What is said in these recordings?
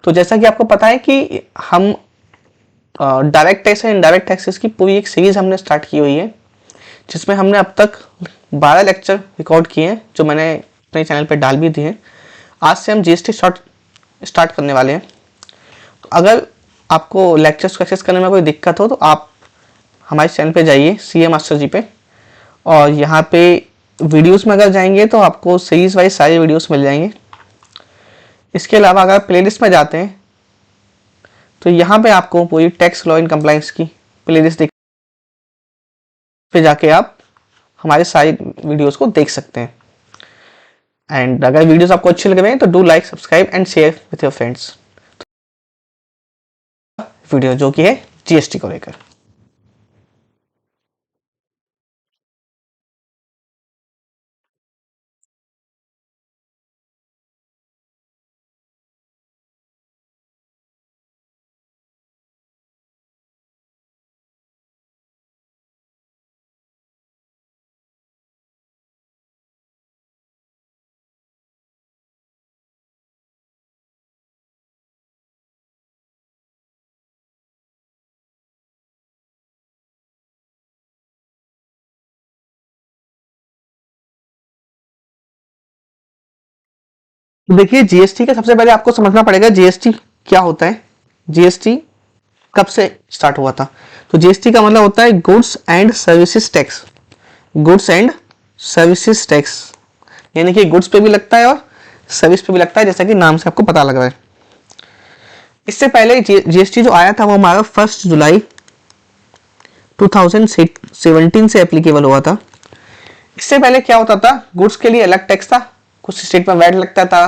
तो जैसा कि आपको पता है कि हम direct tax and indirect taxes की पूरी एक सीरीज हमने स्टार्ट की हुई है, जिसमें हमने अब तक 12 लेक्चर रिकॉर्ड किए हैं, जो मैंने अपने चैनल पे डाल भी दिए हैं। आज से हम जीएसटी शॉर्ट स्टार्ट करने वाले हैं। तो अगर आपको लेक्चर्स को एक्सेस करने में कोई दिक्कत हो तो आप हमारे चैनल पे जाइए, सीए मास्टर जी पे, और यहाँ पे वीडियोस में अगर जाएंगे तो आपको सीरीज वाइज सारे वीडियोस मिल जाएंगे। इसके अलावा अगर प्लेलिस्ट में जाते हैं तो यहाँ पे आपको पूरी टैक्स लॉ इन कंप्लायंस की प्लेलिस्ट दिख पे जाके आप हमारे सारे वीडियोस को देख सकते हैं। एंड अगर वीडियोस आपको अच्छे लग रहे हैं तो do like, subscribe and share with your friends. Video जो कि है जीएसटी को लेकर। देखिए, जीएसटी का सबसे पहले आपको समझना पड़ेगा जीएसटी क्या होता है, जीएसटी कब से स्टार्ट हुआ था। तो जीएसटी का मतलब होता है goods and services tax. Goods and services tax यानी कि गुड्स पे भी लगता है और सर्विस पे भी लगता है, जैसा कि नाम से आपको पता लग रहा है। इससे पहले जीएसटी जो आया था वो हमारा 1 जुलाई 2017 से एप्लीकेबल हुआ था। इससे पहले क्या होता था, गुड्स के लिए अलग टैक्स था, कुछ स्टेट में वैट लगता था,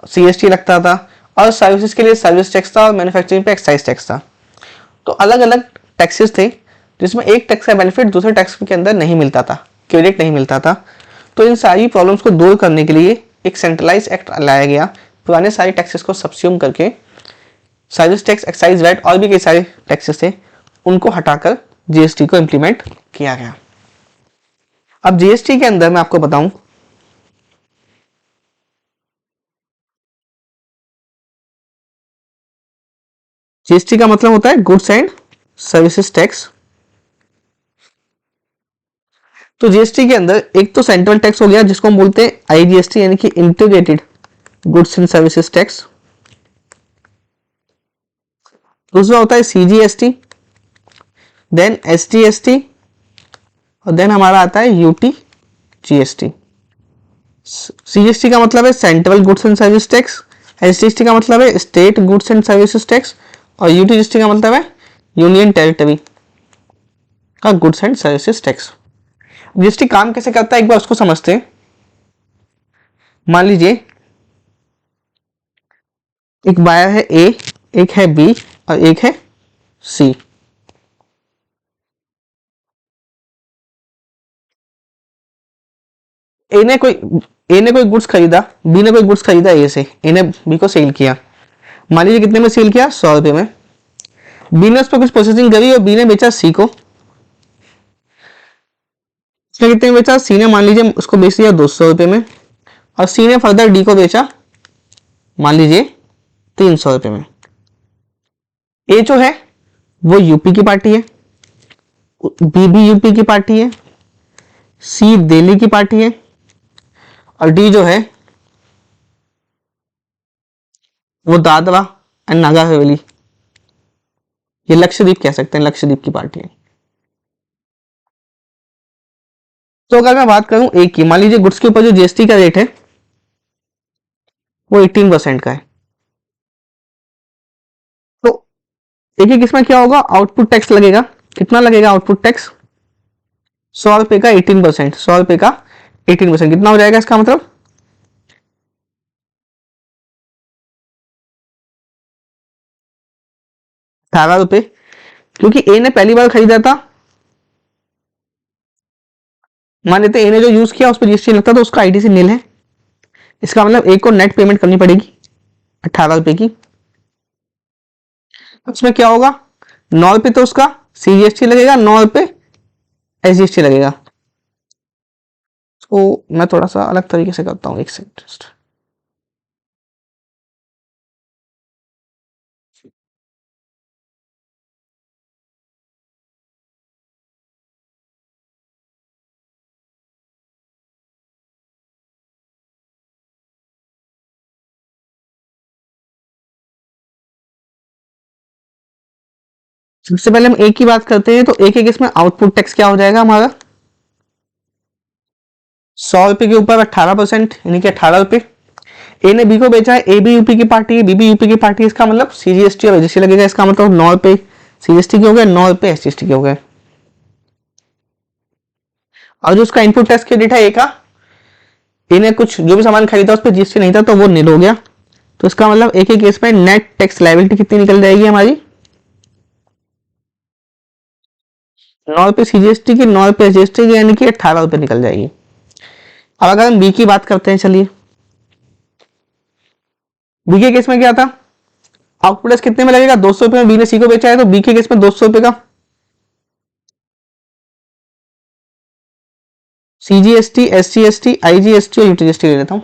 सीएसटी लगता था, और सर्विसेज के लिए सर्विस टैक्स था और मैन्युफैक्चरिंग पे एक्साइज टैक्स था। तो अलग अलग टैक्सेस थे, जिसमें एक टैक्स का बेनिफिट दूसरे टैक्स के अंदर नहीं मिलता था, क्रेडिट नहीं मिलता था। तो इन सारी प्रॉब्लम्स को दूर करने के लिए एक सेंट्रलाइज एक्ट लाया गया, पुराने सारे टैक्सेस को सब्स्यूम करके सर्विस टैक्स, एक्साइज, वैट और भी कई सारे टैक्सेस थे, उनको हटाकर जीएसटी को इंप्लीमेंट किया गया। अब जीएसटी के अंदर मैं आपको बताऊं, जीएसटी का मतलब होता है गुड्स एंड सर्विसेज टैक्स। तो जीएसटी के अंदर एक तो सेंट्रल टैक्स हो गया, जिसको हम बोलते हैं आईजीएसटी यानी कि integrated goods and services tax. दूसरा होता है सीजीएसटी, देन एसटीएसटी, और देन हमारा आता है यूटी जीएसटी। सीजीएसटी का मतलब है central goods and service tax, SGST का मतलब है state goods and services tax, और यूटी जीएसटी का मतलब है यूनियन टेरिटरी का goods and services tax. GST काम कैसे करता है एक बार उसको समझते हैं। मान लीजिए एक बायर है ए, एक है बी और एक है सी। ए ने कोई गुड्स खरीदा, बी ने कोई गुड्स खरीदा ए से, ए ने बी को सेल किया। मान लीजिए कितने में सेल किया, 100 रुपए में। बी ने उस पर कुछ प्रोसेसिंग करी और बी ने बेचा सी को। उसने कितने में बेचा, सी ने मान लीजिए उसको बेच दिया 200 रुपए में, और सी ने फर्दर डी को बेचा मान लीजिए 300 रुपए में। ए जो है वो यूपी की पार्टी है, बी भी यूपी की पार्टी है, सी दिल्ली की पार्टी है, और डी जो है वो दादरा एंड नागर हवेली, ये लक्षद्वीप कह सकते हैं, लक्षद्वीप की पार्टी है। तो अगर मैं बात करूं एक की, मान लीजिए गुड्स के ऊपर जो जीएसटी का रेट है वो 18% का है। तो एक ही किस्म क्या होगा, आउटपुट टैक्स लगेगा। कितना लगेगा आउटपुट टैक्स, 100 रुपए का 18%, 100 रुपए का 18% कितना हो जाएगा, इसका मतलब 18 रुपए। क्योंकि ए ने पहली बार खरीदा था, मान लेते ए ने जो यूज किया उस पर जीएसटी लगता तो उसका आईटीसी नील है। इसका मतलब ए को नेट पेमेंट करनी पड़ेगी 18 रुपए की। उसमें क्या होगा, 9 रुपए तो उसका सीजीएसटी लगेगा, 9 रुपए एसजीएसटी लगेगा। तो मैं थोड़ा सा अलग तरीके से करता हूँ, एक सेकंड। सबसे पहले हम ए की बात करते हैं, तो ए के केस में आउटपुट टैक्स क्या हो जाएगा हमारा 100 रुपए के ऊपर 18%, यानी कि 18 रुपए। ए ने बी को बेचा है, ए भी यूपी की पार्टी है, बी भी यूपी की पार्टी है, इसका मतलब सीजीएसटी और एसजीएसटी लगेगा। इसका मतलब 9 रुपए सीजीएसटी के हो गए, 9 रुपए एसजीएसटी के हो गए। और जो उसका इनपुट टैक्स क्रेडिट है ए का, ए ने कुछ जो भी सामान खरीदा उस पर जीएसटी नहीं था तो वो निल हो गया। तो इसका मतलब ए के केस में नेट टैक्स लायबिलिटी कितनी निकल जाएगी हमारी 9 रुपए सीजीएसटी की, 9 रुपए एसजीएसटी की, यानी कि 18 रुपए निकल जाएगी। अब अगर हम बी की बात करते हैं, चलिए बी के केस में क्या था, आउटपुट टैक्स कितने में लगेगा 200 रुपए में बी ने सी को बेचा है, तो बी के केस में 200 रुपए का सीजीएसटी, एसजीएसटी, आईजीएसटी और यूटीजीएसटी ले लेता हूं।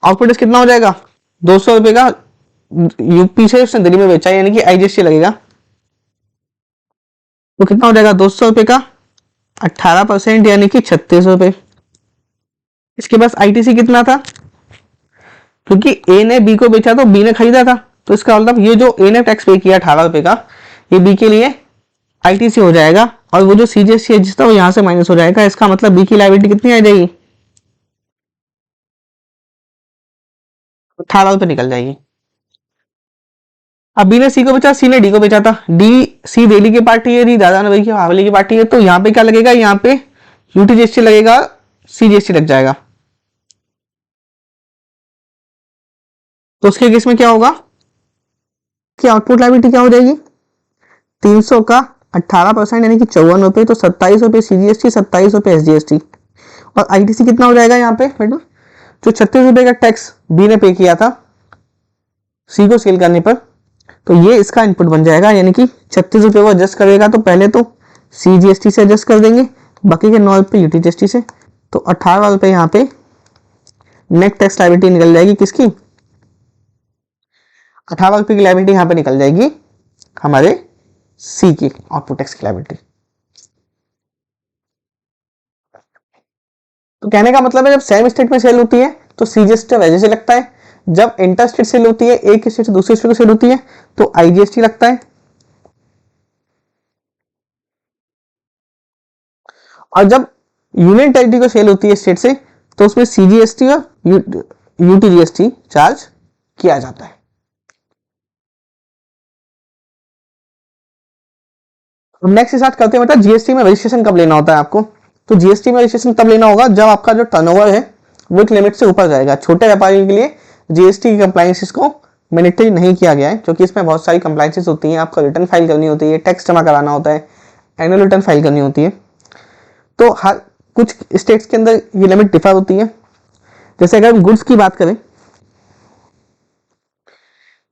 आउटपुट टैक्स कितना हो जाएगा 200 रुपए का, यूपी से उसने दिल्ली में बेचा है, यानी कि आईजीएसटी लगेगा। तो कितना हो जाएगा 200 रुपए का 18%, यानी कि 36 रुपए। इसके पास आईटीसी कितना था, क्योंकि ए ने बी को बेचा तो बी ने खरीदा था, तो इसका मतलब ये जो ए ने टैक्स पे किया 18 रुपए का, ये बी के लिए आईटीसी हो जाएगा, और वो जो सीजीएसटी है जिसका वो यहां से माइनस हो जाएगा। इसका मतलब बी की लायबिलिटी कितनी आ जाएगी 18 रुपए निकल जाएगी। अब बी ने सी को बेचा, सी ने डी को बेचा था, डी सी दिल्ली की पार्टी है, डी दादा नवई की हवेली की पार्टी है, तो यहाँ पे क्या लगेगा, यहाँ पे यूटीजीएसटी लगेगा, सीजीएसटी लग जाएगा। तो उसके केस में क्या होगा कि आउटपुट लायबिलिटी क्या हो जाएगी 300 का 18%, यानी कि 54 रुपए, तो 27 रुपए सीजीएसटी, 27 रुपए एसजीएसटी। और आईटीसी कितना हो जाएगा यहाँ पे बेटा, जो 36 रुपए का टैक्स बी ने पे किया था सी को सेल करने पर, तो ये इसका इनपुट बन जाएगा, यानी कि 36 रुपए को एडजस्ट करेगा, तो पहले तो सीजीएसटी से एडजस्ट कर देंगे, बाकी के 9 रुपए यूटीजीएसटी से, तो 18 रुपए यहाँ पे नेट टैक्स लायबिलिटी निकल जाएगी किसकी 18 रुपए की लायबिलिटी यहाँ पे निकल जाएगी हमारे सी की आउटपुट टैक्स की लायबिलिटी। तो कहने का मतलब है जब सेम स्टेट में सेल होती है तो सीजीएसटी वैसे से लगता है, जब इंटर स्टेट सेल होती है एक स्टेट से दूसरे स्टेट को सेल होती है तो आईजीएसटी लगता है, और जब यूनियन टेरिटरी को सेल होती है स्टेट से तो उसमें सीजीएसटी और यूटीजीएसटी चार्ज किया जाता है। नेक्स्ट के साथ करते हैं मतलब जीएसटी में रजिस्ट्रेशन कब लेना होता है आपको। तो जीएसटी में रजिस्ट्रेशन तब लेना होगा जब आपका जो टर्नओवर है वो एक लिमिट से ऊपर जाएगा। छोटे व्यापारियों के लिए जीएसटी की कंप्लायंसेस को मैंडेटरी नहीं किया गया है, क्योंकि इसमें बहुत सारी कंप्लायंसेस होती हैं, आपको रिटर्न फाइल करनी होती है, टैक्स जमा कराना होता है, एनुअल रिटर्न फाइल करनी होती है। तो हर कुछ स्टेट्स के अंदर ये लिमिट डिफर होती है। जैसे अगर हम गुड्स की बात करें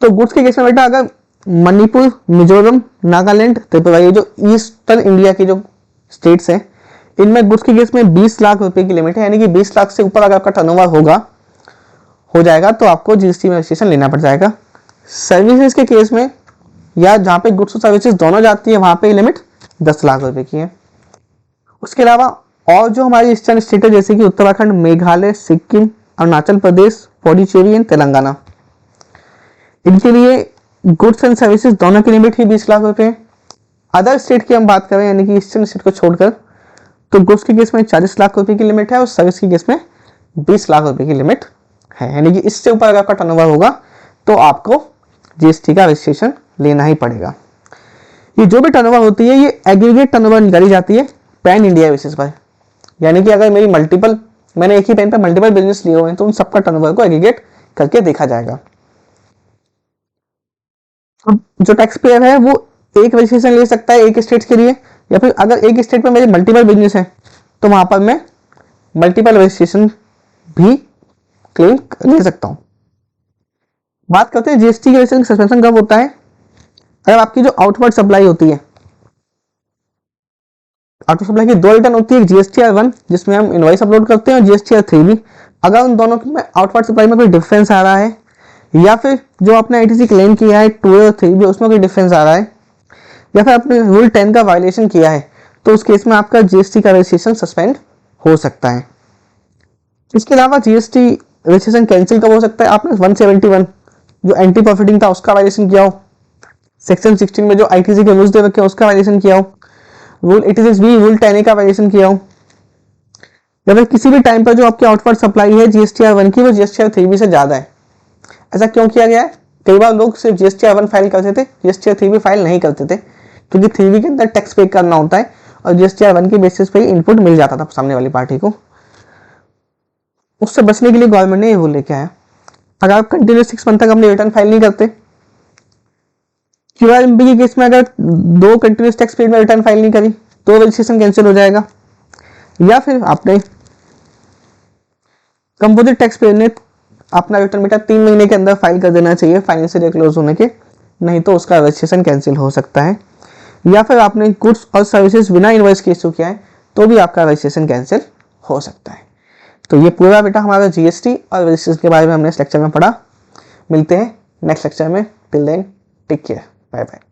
तो गुड्स के केस में बेटा अगर मणिपुर, मिजोरम, नागालैंड, त्रिपुरा, ये जो ईस्टर्न इंडिया की जो स्टेट्स हैं इनमें गुड्स के केस में 20 लाख रुपए की लिमिट है, यानी कि 20 लाख से ऊपर अगर आपका टर्नओवर हो जाएगा तो आपको जीएसटी में रजिस्ट्रेशन लेना पड़ जाएगा। सर्विसेज के केस में या जहाँ पे गुड्स और सर्विसेज दोनों जाती है वहां पे लिमिट 10 लाख रुपए की है। उसके अलावा और जो हमारी ईस्टर्न स्टेट है जैसे कि उत्तराखंड, मेघालय, सिक्किम, अरुणाचल प्रदेश, पौडीचेरी एंड तेलंगाना, इनके लिए गुड्स एंड सर्विसेज दोनों की लिमिट ही 20 लाख रुपए है। अदर स्टेट की हम बात करें यानी कि ईस्टर्न स्टेट को छोड़कर तो गुड्स के केस में 40 लाख रुपए की लिमिट है और सर्विस के केस में 20 लाख रुपए की लिमिट है, यानी कि इससे ऊपर अगर आपका टर्नओवर होगा तो आपको जीएसटी का रजिस्ट्रेशन लेना ही पड़ेगा। ये जो भी टर्नओवर होती है ये एग्रीगेट टर्नओवर निकाली जाती है पैन इंडिया बेसिस पर, यानी कि अगर मेरी मैंने एक ही पेन पर मल्टीपल बिजनेस लिए हुए हैं तो उन सबका टर्नओवर को एग्रीगेट करके देखा जाएगा। जो टैक्स पेयर है वो एक रजिस्ट्रेशन ले सकता है एक स्टेट के लिए, या फिर अगर एक स्टेट में मेरे मल्टीपल बिजनेस है तो वहां पर मैं मल्टीपल रजिस्ट्रेशन भी क्लेम ले सकता हूं। बात करते हैं जीएसटी के रजिस्ट्रेशन सस्पेंशन कब होता है। अगर आपकी जो आउटवर्ड सप्लाई होती है, आउटवर्ड सप्लाई की 2 रिटर्न होती है, जीएसटीआर 1 जिसमें हम इनवॉइस अपलोड करते हैं और जीएसटीआर 3 भी। अगर उन दोनों में आउटवर्ड सप्लाई में कोई डिफरेंस आ रहा है या फिर जो आपने आईटीसी क्लेम किया है 2 और 3 भी उसमें कोई डिफरेंस आ रहा है या फिर आपने रूल 10 का वायलेशन किया है तो उस केस में आपका जीएसटी का रजिस्ट्रेशन सस्पेंड हो सकता है। इसके अलावा जीएसटी रजिस्ट्रेशन कैंसिल कब हो सकता है। आपने 171 जो एंटी प्रॉफिटिंग था उसका वायलेशन किया हो, सेक्शन 16 में जो आईटीसी के रूल्स दे रखे हैं उसका वायलेशन किया हो, रूल 86B रूल 10A का वायलेशन किया हो, या फिर किसी भी टाइम पर जो आपकी आउटवर्ड सप्लाई है GSTR1 की वो GSTR3B से ज़्यादा है। ऐसा क्यों किया गया है? कई बार लोग सिर्फ GSTR1 फाइल करते थे, GSTR3B फाइल नहीं करते थे, क्योंकि 3B के अंदर टैक्स पे करना होता है और GSTR1 के बेसिस पे इनपुट मिल जाता था सामने वाली पार्टी को। उससे बचने के लिए गवर्नमेंट ने ये रूल लेके आया, अगर आप कंटिन्यूस 6 मंथ तक अपनी रिटर्न फाइल नहीं करते, QRMP के केस में अगर 2 कंटिन्यूस टैक्स पीरियड में रिटर्न फाइल नहीं करी तो रजिस्ट्रेशन कैंसिल हो जाएगा, या फिर आपने कंपोजिट टैक्स पीरियड में अपना रिटर्न बेटा 3 महीने के अंदर फाइल कर देना चाहिए फाइनेंशियल ईयर क्लोज होने के, नहीं तो उसका रजिस्ट्रेशन कैंसिल हो सकता है, या फिर आपने गुड्स और सर्विसेज बिना इनवॉइस के इशू किया है तो भी आपका रजिस्ट्रेशन कैंसिल हो सकता है। तो ये पूरा बेटा हमारा GST और रजिस्ट्रेशन के बारे में हमने इस लेक्चर में पढ़ा। मिलते हैं नेक्स्ट लेक्चर में, till then take care, bye bye.